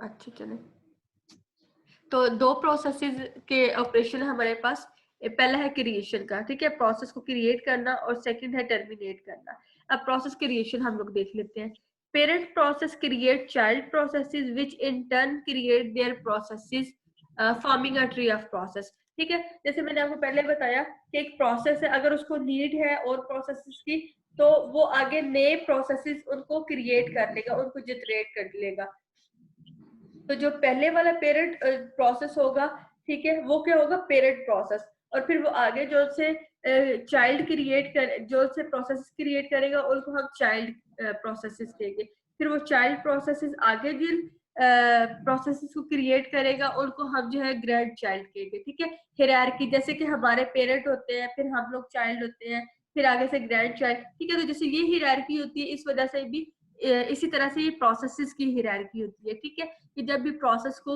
अच्छा चले, तो दो प्रोसेसेस के ऑपरेशन है हमारे पास। पहला है क्रिएशन का, ठीक है, प्रोसेस को क्रिएट करना, और सेकंड है टर्मिनेट करना। अब प्रोसेस क्रिएशन हम लोग देख लेते हैं। Parent process create child processes which in turn create their processes, forming a tree of process. ठीक है, जैसे मैंने आपको पहले बताया कि एक प्रोसेस है, अगर उसको नीड है और प्रोसेसेस की, तो वो आगे नए प्रोसेसेस उनको क्रिएट कर लेगा, उनको जनरेट कर लेगा। तो जो पहले वाला पेरेंट प्रोसेस होगा, ठीक है, वो क्या होगा, पेरेंट प्रोसेस। और फिर वो आगे जो से चाइल्ड क्रिएट कर, जो से प्रोसेस क्रिएट करेगा, उनको हम चाइल्ड प्रोसेसेस कहेंगे। फिर वो चाइल्ड प्रोसेसेस आगे जिन प्रोसेसेस को क्रिएट करेगा, उनको हम जो है ग्रैंड चाइल्ड कहेंगे। ठीक है, हायरार्की, जैसे कि हमारे पेरेंट होते हैं, फिर हम लोग चाइल्ड होते हैं, फिर आगे से ग्रैंड चाइल्ड। ठीक है, तो जैसे ये हायरार्की होती है, इस वजह से भी इसी तरह से ये प्रोसेसेस की हायरार्की होती है। ठीक है, कि जब भी प्रोसेस को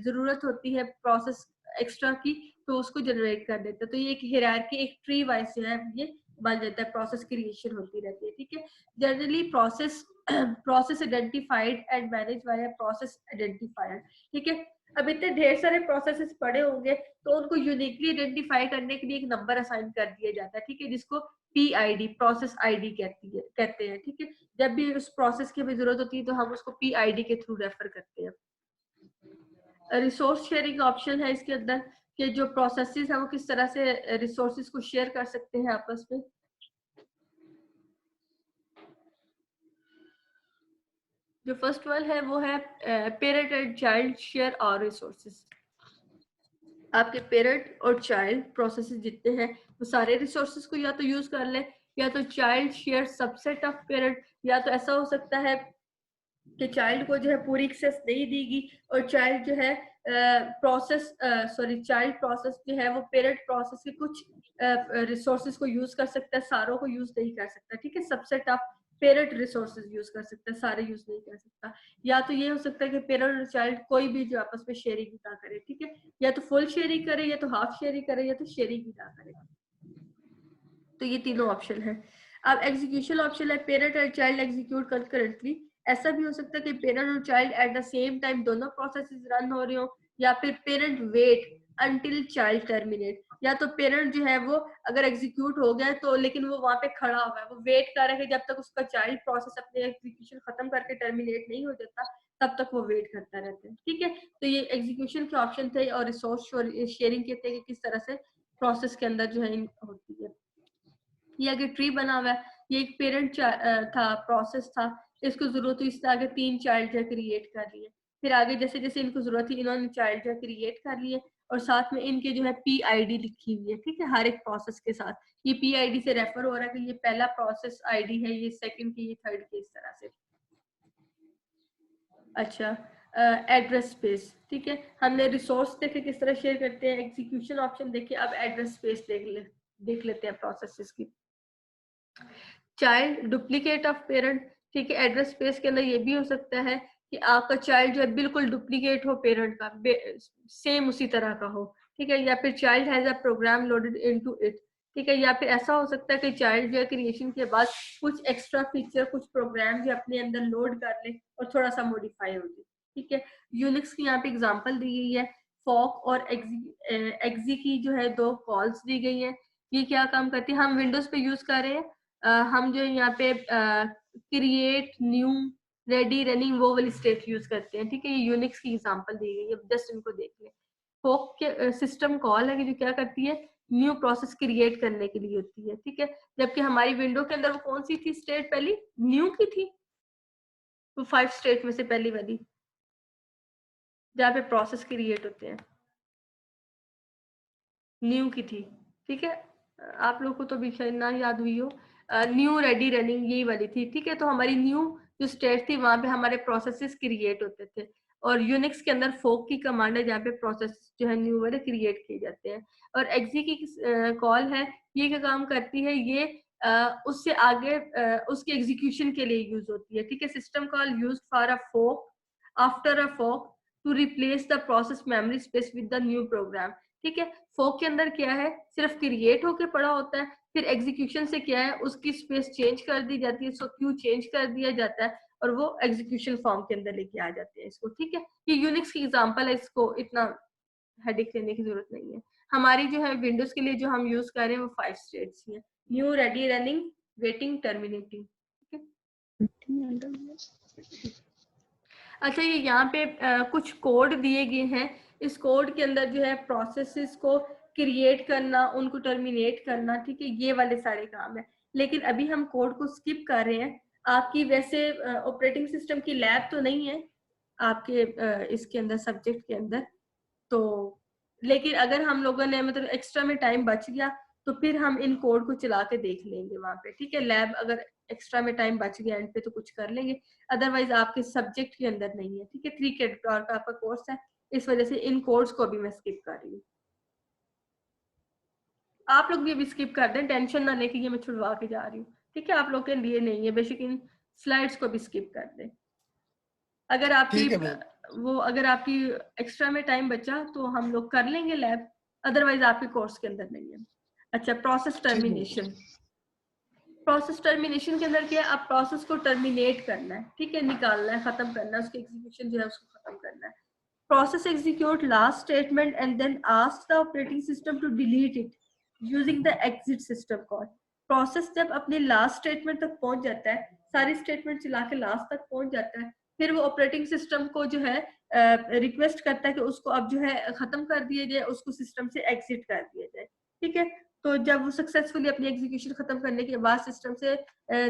जरूरत होती है प्रोसेस एक्स्ट्रा की, तो उसको जनरेट कर देता है। तो ये एक हायरार्की, एक ट्री वाइज जो है ये बन जाता है, प्रोसेस क्रिएशन होती रहती है। ठीक है, generally process identified and manage by process identifier. ठीक है, अब इतने ढेर सारे प्रोसेसेस पड़े होंगे, तो उनको यूनिकली आइडेंटिफाई करने के लिए एक नंबर असाइन कर दिया जाता है। ठीक है, जिसको PID, प्रोसेस ID कहते हैं। ठीक है, जब भी उस प्रोसेस की भी जरूरत होती है, तो हम उसको PID के थ्रू रेफर करते हैं। रिसोर्स शेयरिंग ऑप्शन है इसके अंदर, कि जो प्रोसेसेस है वो किस तरह से रिसोर्सेज को शेयर कर सकते हैं आपस में। जो फर्स्ट वन है वो है पेरेंट एंड चाइल्ड शेयर और रिसोर्सेज। आपके पेरेंट और चाइल्ड प्रोसेसेस जितने हैं, वो सारे रिसोर्सेज को या तो यूज कर ले, या तो child share subset of parent, या तो ऐसा हो सकता है कि चाइल्ड को जो है पूरी एक्सेस नहीं देगी, और चाइल्ड जो है चाइल्ड प्रोसेस जो है वो पेरेंट प्रोसेस के कुछ रिसोर्सेज को यूज कर सकता है, सारों को यूज नहीं कर सकता। ठीक है, subset of parent resources use कर सकता है, सारे यूज नहीं कर सकता। या तो ये हो सकता है कि पेरेंट और चाइल्ड कोई भी जो आपस में शेयरिंग ना करे। ठीक है, या तो फुल शेयरिंग करे, या तो हाफ शेयरिंग करे, या तो शेयरिंग ही ना करे। तो ये तीनों ऑप्शन है। अब एग्जीक्यूशन ऑप्शन है, parent and child execute concurrently. ऐसा भी हो सकता है कि पेरेंट और child at the same time दोनों प्रोसेसेस रन हो रही हो, या फिर parent wait until child terminate. या तो पेरेंट जो है वो अगर एग्जीक्यूट हो गया तो, लेकिन वो वहां पे खड़ा हुआ है, वो वेट कर रहा है जब तक उसका चाइल्ड प्रोसेस अपने एग्जीक्यूशन खत्म करके टर्मिनेट नहीं हो जाता, तब तक वो वेट करता रहता है। ठीक है, तो ये एग्जीक्यूशन के ऑप्शन थे, और रिसोर्स शेयरिंग के थे कि किस तरह से प्रोसेस के अंदर जो है होती है। ये आगे ट्री बना हुआ है, ये एक पेरेंट था, प्रोसेस था, इसको जरूरत हुई, इससे आगे 3 चाइल्ड जो क्रिएट कर लिए। फिर आगे जैसे जैसे इनको जरूरत थी, इन्होंने चाइल्ड जो क्रिएट कर लिए, और साथ में इनके जो है PID लिखी हुई है। ठीक है, हर एक प्रोसेस के साथ ये PID से रेफर हो रहा है कि ये पहला प्रोसेस ID है, ये सेकंड की, ये थर्ड की, इस तरह से। अच्छा, एड्रेस स्पेस। ठीक है, हमने रिसोर्स देखे किस तरह शेयर करते हैं, एग्जीक्यूशन ऑप्शन देखे, अब एड्रेस स्पेस देख लेते हैं प्रोसेसेस की। Child duplicate of parent. ठीक है, एड्रेस स्पेस के अंदर ये भी हो सकता है कि आपका चाइल्ड जो है बिल्कुल डुप्लीकेट हो पेरेंट का, सेम उसी तरह का हो। ठीक है, या फिर child has a program loaded into it. ठीक है, या फिर ऐसा हो सकता है कि चाइल्ड जो है क्रिएशन के बाद कुछ एक्स्ट्रा फीचर, कुछ प्रोग्राम जो अपने अंदर लोड कर ले और थोड़ा सा मॉडिफाई हो जाए। ठीक है, यूनिक्स की यहाँ पे एग्जांपल दी गई है, फॉक और एक्जी की जो है 2 कॉल्स दी गई है। ये क्या काम करती है, हम विंडोज पे यूज कर रहे हैं, हम जो यहाँ पे क्रिएट, न्यू, रेडी, रनिंग, वो वाली स्टेट यूज करते हैं। ठीक है, ये यूनिक्स की एग्जांपल दी गई है, जस्ट इनको देख लें। फोक के सिस्टम कॉल है कि जो क्या करती है, न्यू प्रोसेस क्रिएट करने के लिए होती है। ठीक है, जबकि हमारी विंडो के अंदर वो कौन सी थी स्टेट, पहली न्यू की थी, तो 5 स्टेट में से पहली वाली जहाँ पे प्रोसेस क्रिएट होते हैं, न्यू की थी। ठीक है, आप लोग को तो भी शायद ना याद हुई हो, न्यू, रेडी, रनिंग, यही वाली थी। ठीक है, तो हमारी न्यू जो स्टेट थी, वहां पे हमारे प्रोसेसेस क्रिएट होते थे, और यूनिक्स के अंदर फोक की कमांड है जहाँ पे प्रोसेस जो है न्यू वाले क्रिएट किए जाते हैं। और एक्जी की कॉल है, ये क्या काम करती है, ये उससे आगे उसके एग्जीक्यूशन के लिए यूज होती है। ठीक है, system call used for a fork, after a fork, to replace the process memory space with the new program. ठीक है, फोक के अंदर क्या है, सिर्फ क्रिएट होके पड़ा होता है, फिर एग्जीक्यूशन से क्या है, उसकी स्पेस चेंज कर दी जाती है, उसको क्यू चेंज कर दिया जाता है, और वो एग्जीक्यूशन फॉर्म के अंदर लेके आ जाते हैं इसको, ठीक है। ये यूनिक्स की एग्जांपल है, इसको इतना हेडेक लेने की जरूरत नहीं है। हमारी जो है विंडोज के लिए जो हम यूज कर रहे हैं वो 5 स्टेट्स हैं, new, ready, running, waiting, terminating, ठीक है। अच्छा, ये यहाँ पे कुछ कोड दिए गए हैं, इस कोड के अंदर जो है प्रोसेसेस को क्रिएट करना, उनको टर्मिनेट करना, ठीक है, ये वाले सारे काम है। लेकिन अभी हम कोड को स्किप कर रहे हैं। आपकी वैसे ऑपरेटिंग सिस्टम की लैब तो नहीं है आपके इसके अंदर सब्जेक्ट के अंदर, तो लेकिन अगर हम लोगों ने मतलब एक्स्ट्रा में टाइम बच गया तो फिर हम इन कोड को चला के देख लेंगे वहां पे, ठीक है। लैब अगर एक्स्ट्रा में टाइम बच गया एंड पे तो कुछ कर लेंगे, अदरवाइज आपके सब्जेक्ट के अंदर नहीं है, ठीक है। 3 क्रेडिट आवर का आपका कोर्स है, इस वजह से इन कोर्स को भी मैं स्किप कर रही हूँ। आप लोग भी अभी स्किप कर दें, टेंशन ना लेके ये मैं छुड़वा के जा रही हूँ, ठीक है। आप लोग के लिए नहीं है, बेशक इन स्लाइड्स को भी स्किप कर दें। अगर आपकी अगर आपकी एक्स्ट्रा में टाइम बचा तो हम लोग कर लेंगे लैब, अदरवाइज आपके कोर्स के अंदर नहीं है। अच्छा, प्रोसेस टर्मिनेशन। प्रोसेस टर्मिनेशन के अंदर क्या है, आप प्रोसेस को टर्मिनेट करना है, ठीक है, निकालना है, खत्म करना है, उसकी एग्जीक्यूशन जो है उसको खत्म करना है। Process execute last statement and then ask the operating system to delete it using the exit system call. Process जब अपने लास्ट स्टेटमेंट तक पहुंच जाता है, सारी स्टेटमेंट चला के लास्ट तक पहुंच जाता है, फिर वो ऑपरेटिंग सिस्टम को जो है रिक्वेस्ट करता है कि उसको अब जो है खत्म कर दिया जाए, उसको सिस्टम से एग्जिट कर दिया जाए, ठीक है। तो जब वो सक्सेसफुली अपनी एग्जीक्यूशन खत्म करने के बाद सिस्टम से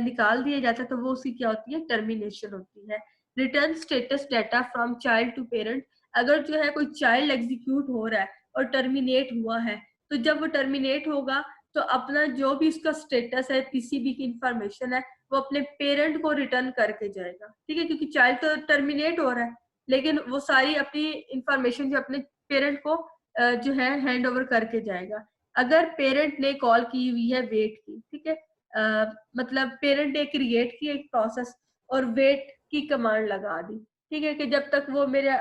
निकाल दिया जाता है तो वो उसकी क्या होती है, टर्मिनेशन होती है। Return status data from child to parent. अगर जो है कोई चाइल्ड एग्जीक्यूट हो रहा है और टर्मिनेट हुआ है, तो जब वो टर्मिनेट होगा तो अपना जो भी उसका स्टेटस है, पीसीबी की इंफॉर्मेशन है, वो अपने पेरेंट को रिटर्न करके जाएगा, ठीक है, क्योंकि चाइल्ड तो टर्मिनेट हो रहा है, लेकिन वो सारी अपनी इंफॉर्मेशन जो अपने पेरेंट को जो है हैंड ओवर करके जाएगा। अगर पेरेंट ने कॉल की हुई है वेट की, ठीक है, मतलब पेरेंट ने क्रिएट की एक प्रोसेस और वेट की कमांड लगा दी, ठीक है, कि जब तक वो मेरा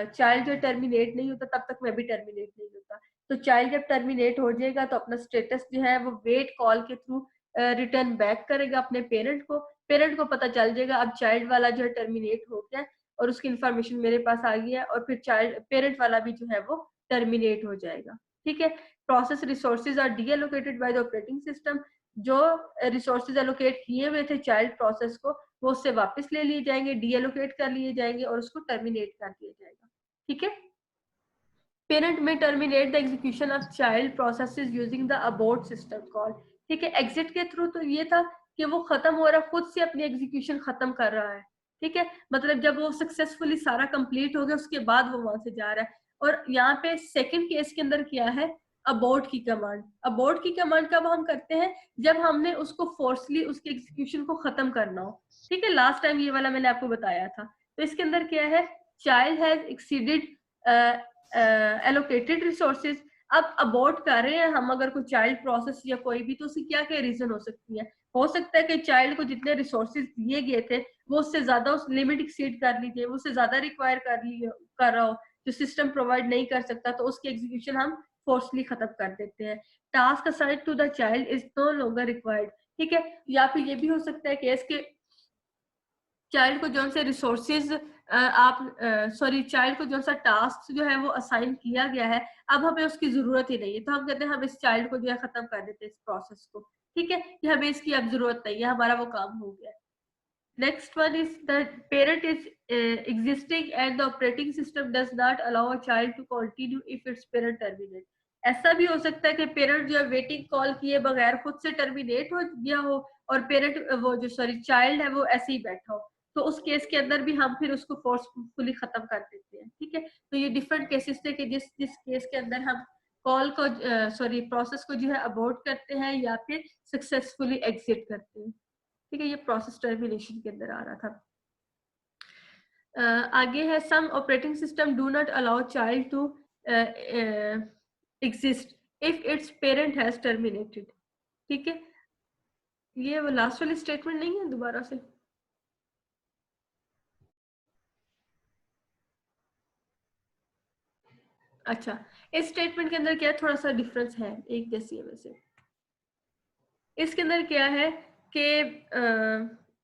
चाइल्ड जो टर्मिनेट नहीं होता तब तक मैं भी टर्मिनेट नहीं होता। तो चाइल्ड जब टर्मिनेट हो जाएगा तो अपना स्टेटस जो है वो वेट कॉल के थ्रू रिटर्न बैक करेगा अपने पेरेंट को। पेरेंट को पता चल जाएगा अब चाइल्ड वाला जो है टर्मिनेट हो गया और उसकी इंफॉर्मेशन मेरे पास आ गई है, और फिर चाइल्ड पेरेंट वाला भी जो है वो टर्मिनेट हो जाएगा, ठीक है। Process resources are deallocated by the operating system. जो रिसोर्सेज एलोकेट किए हुए थे चाइल्ड प्रोसेस को, वो उससे वापस ले लिए जाएंगे, डीएलोकेट कर लिए जाएंगे और उसको टर्मिनेट कर दिया जाएगा, ठीक है। पेरेंट में terminate the execution of child processes using the abort system call, ठीक है। एग्जिट के थ्रू तो ये था कि वो खत्म हो रहा है, खुद से अपनी एग्जीक्यूशन खत्म कर रहा है, ठीक है, मतलब जब वो सक्सेसफुली सारा कंप्लीट हो गया उसके बाद वो वहां से जा रहा है। और यहाँ पे सेकंड केस के अंदर क्या है, अबॉर्ट की कमांड। अबॉर्ट की कमांड कब हम करते हैं, जब हमने उसको फोर्सली उसके एग्जीक्यूशन को खत्म करना हो, ठीक है। लास्ट टाइम ये वाला मैंने आपको बताया था। तो इसके अंदर क्या है, child has exceeded allocated resources. अब अबॉर्ट कर रहे हैं हम अगर कोई चाइल्ड प्रोसेस या कोई भी, तो उसकी क्या क्या रीजन हो सकती है। हो सकता है कि चाइल्ड को जितने रिसोर्सेज दिए गए थे वो उससे ज्यादा उस लिमिट एक्सीड कर लीजिए, वो उससे ज्यादा रिक्वायर कर रहा हो जो सिस्टम प्रोवाइड नहीं कर सकता, तो उसकी एग्जीक्यूशन हम फोर्सली खत्म कर देते हैं। Task assigned to the child is no longer required, ठीक है। या फिर ये भी हो सकता है केस के चाइल्ड को जो से रिसोर्सेज चाइल्ड को जो सा टास्क जो है वो असाइन किया गया है, अब हमें उसकी जरूरत ही नहीं है, तो हम कहते हैं हम इस चाइल्ड को जो है खत्म कर देते हैं इस प्रोसेस को, ठीक है, कि हमें इसकी अब जरूरत नहीं है, हमारा वो काम हो गया। Next one is the parent is existing and the operating system does not allow a child to continue if its parent terminate. ऐसा भी हो सकता है कि पेरेंट जो है वेटिंग कॉल किए बगैर खुद से टर्मिनेट हो गया हो और पेरेंट वो जो चाइल्ड है वो ऐसे ही बैठा हो, तो उस केस के अंदर भी हम फिर उसको फोर्सफुली खत्म कर देते हैं, ठीक है। तो ये डिफरेंट केसेस थे कि जिस जिस केस के अंदर हम कॉल को प्रोसेस को जो है अबॉर्ट करते हैं या फिर सक्सेसफुली एग्जिट करते हैं, ठीक है। ये प्रोसेस टर्मिनेशन के अंदर आ रहा था। आगे है some operating system do not allow child to exist if its parent has terminated, ठीक है। ये वो लास्ट वाली स्टेटमेंट नहीं है, दोबारा से। अच्छा, इस स्टेटमेंट के अंदर क्या है, थोड़ा सा डिफरेंस है, एक जैसी है वैसे। इसके अंदर क्या है कि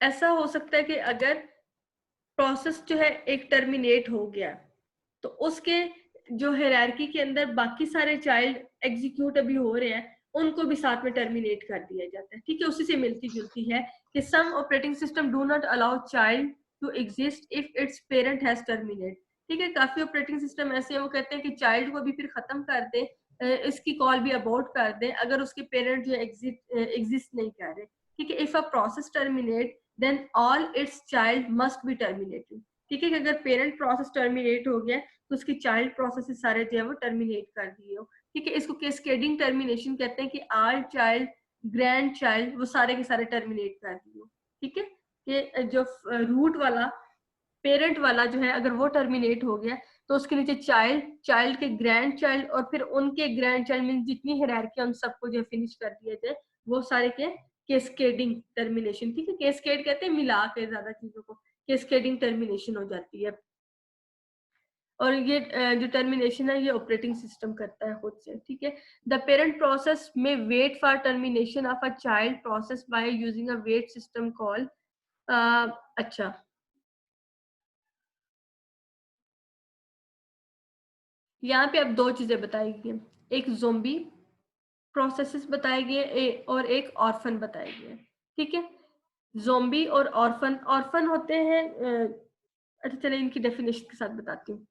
ऐसा हो सकता है कि अगर प्रोसेस जो है एक टर्मिनेट हो गया, तो उसके जो हायरार्की के अंदर बाकी सारे चाइल्ड एग्जीक्यूट अभी हो रहे हैं, उनको भी साथ में टर्मिनेट कर दिया जाता है। ठीक है, उसी से मिलती जुलती है कि some operating system do not allow child to exist if its parent has terminate. ठीक है, काफी ऑपरेटिंग सिस्टम ऐसे हैं वो कहते हैं कि चाइल्ड को भी फिर खत्म कर दे, इसकी कॉल भी अबॉर्ट कर दे अगर उसके पेरेंट जो एग्जिस्ट नहीं कर रहे। ठीक है, if a process terminate then all its child must be terminated. ठीक है, कि अगर पेरेंट प्रोसेस टर्मिनेट हो गया तो उसकी चाइल्ड प्रोसेस सारे जो है वो टर्मिनेट कर दिए हो। ठीक है, इसको कैस्केडिंग टर्मिनेशन कहते हैं कि ऑल चाइल्ड, ग्रैंड चाइल्ड, वो सारे के सारे टर्मिनेट कर दिए। ठीक है, कि जो रूट वाला पेरेंट वाला जो है अगर वो टर्मिनेट हो गया तो उसके नीचे चाइल्ड, चाइल्ड के ग्रैंड चाइल्ड और फिर उनके ग्रैंड चाइल्ड में जितनी हायरार्की उन सबको जो फिनिश कर दिया जाए, वो सारे के कैस्केडिंग टर्मिनेशन। ठीक है, कैस्केड कहते हैं मिला के ज्यादा चीजों को, कैस्केडिंग टर्मिनेशन हो जाती है। और ये जो टर्मिनेशन है ये ऑपरेटिंग सिस्टम करता है खुद से। ठीक है, द पेरेंट प्रोसेस में wait for termination of a child process by using a wait system call. अच्छा, यहाँ पे अब दो चीजें बताई गई, एक ज़ोंबी प्रोसेसेस बताए गए और एक ऑर्फन बताए गए। ठीक है, ज़ोंबी और ऑर्फन, ऑर्फन होते हैं अच्छा चलिए इनकी डेफिनेशन के साथ बताती हूँ।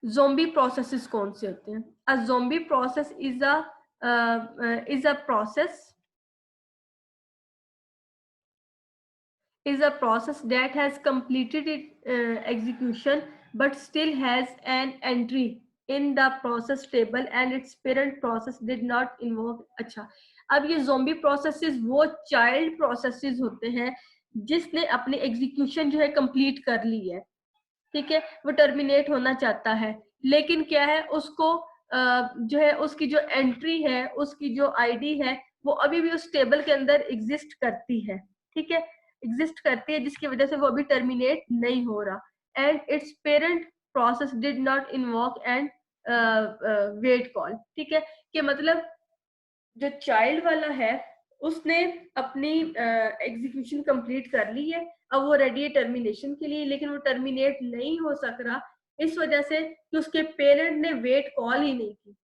ज़ोंबी प्रोसेसेस कौन से होते हैं? A zombie process is a process is a process that has completed its execution but still has an entry in the process table and its parent process did not invoke। अच्छा, अब ये zombie processes वो child processes होते हैं जिसने अपनी execution जो है कंप्लीट कर ली है। ठीक है, वो टर्मिनेट होना चाहता है, लेकिन क्या है उसको जो है उसकी जो एंट्री है, उसकी जो आईडी है, वो अभी भी उस टेबल के अंदर एग्जिस्ट करती है। ठीक है, एग्जिस्ट करती है जिसकी वजह से वो अभी टर्मिनेट नहीं हो रहा। And its parent process did not invoke and wait call. ठीक है, कि मतलब जो चाइल्ड वाला है उसने अपनी एग्जीक्यूशन कंप्लीट कर ली है, अब वो रेडी है टर्मिनेशन के लिए, लेकिन वो टर्मिनेट नहीं हो सक रहा इस वजह से कि उसके पेरेंट ने वेट कॉल ही नहीं की।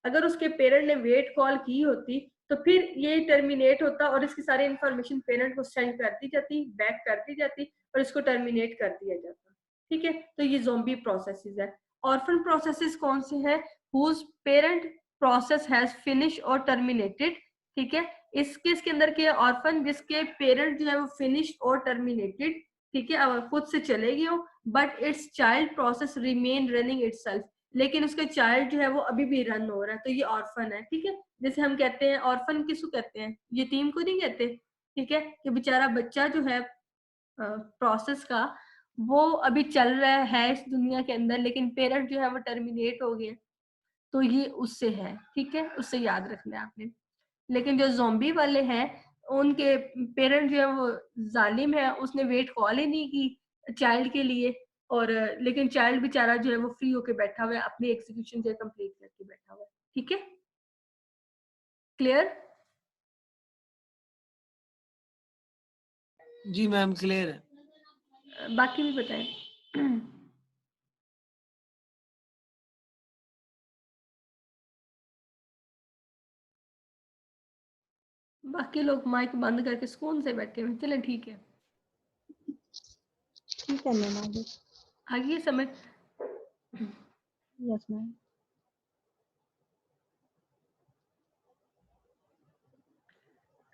अगर उसके पेरेंट ने वेट कॉल की होती तो फिर ये टर्मिनेट होता और इसकी सारी इंफॉर्मेशन पेरेंट को सेंड कर दी जाती, बैक कर दी जाती और इसको टर्मिनेट कर दिया जाता। ठीक है, तो ये ज़ोंबी प्रोसेसेस है। ऑर्फन प्रोसेसेस कौन से हैं? Whose parent process has finish और टर्मिनेटेड। ठीक है, इसके अंदर क्या है? ऑर्फन जिसके पेरेंट जो है वो फिनिश और टर्मिनेटेड। ठीक है, अब खुद से चले गए हो but it's child process remain running itself, लेकिन उसका चाइल्ड जो है वो अभी भी रन हो रहा है, तो ये ऑर्फन है। ठीक है, जैसे हम कहते हैं ऑर्फन किसको कहते हैं? यतीम को नहीं कहते। ठीक है, कि बेचारा बच्चा जो है प्रोसेस का वो अभी चल रहा है इस दुनिया के अंदर, लेकिन पेरेंट जो है वो टर्मिनेट हो गए, तो ये उससे है। ठीक है, उससे याद रखना है आपने। लेकिन जो ज़ोंबी वाले हैं उनके पेरेंट जो है वो जालिम है, उसने वेट कॉल ही नहीं की चाइल्ड के लिए, और लेकिन चाइल्ड बेचारा जो है वो फ्री होके बैठा हुआ है, अपनी एग्जीक्यूशन जो है कंप्लीट करके बैठा हुआ है। ठीक है, क्लियर? जी मैम क्लियर है। बाकी भी बताएं। बाकी लोग माइक बंद करके सुकून से बैठे हुए। चलें ठीक है, ठीक है मैम, आगे। आगे समझ। Yes ma'am.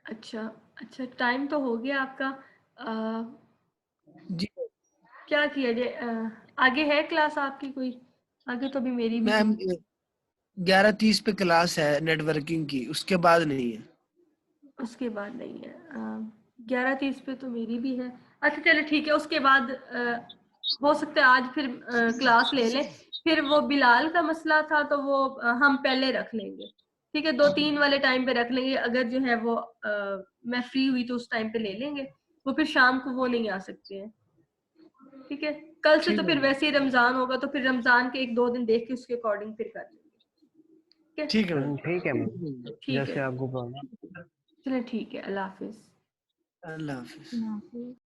अच्छा अच्छा, टाइम तो हो गया आपका। जी क्या किया जाए? आगे है क्लास आपकी कोई? आगे तो अभी मेरी भी मैम, थी। 11:30 पे क्लास है नेटवर्किंग की, उसके बाद नहीं है। उसके बाद नहीं है? 11:30 पे तो मेरी भी है। अच्छा चलो ठीक है, उसके बाद हो सकता है आज फिर क्लास ले लें। फिर वो बिलाल का मसला था तो वो हम पहले रख लेंगे। ठीक है, 2-3 वाले टाइम पे रख लेंगे, अगर जो है वो मैं फ्री हुई तो उस टाइम पे ले लेंगे। वो फिर शाम को वो नहीं आ सकते हैं। ठीक है, कल से तो ठीक है फिर मैम। वैसे ही रमजान होगा, तो फिर रमजान के 1-2 दिन देख के उसके अकॉर्डिंग फिर कर लेंगे। ठीक है मैम। ठीक है मैम, ठीक है, जैसे आपको प्रॉब्लम। चलिए ठीक है, अल्लाह हाफिज। अल्लाह हाफिज। ना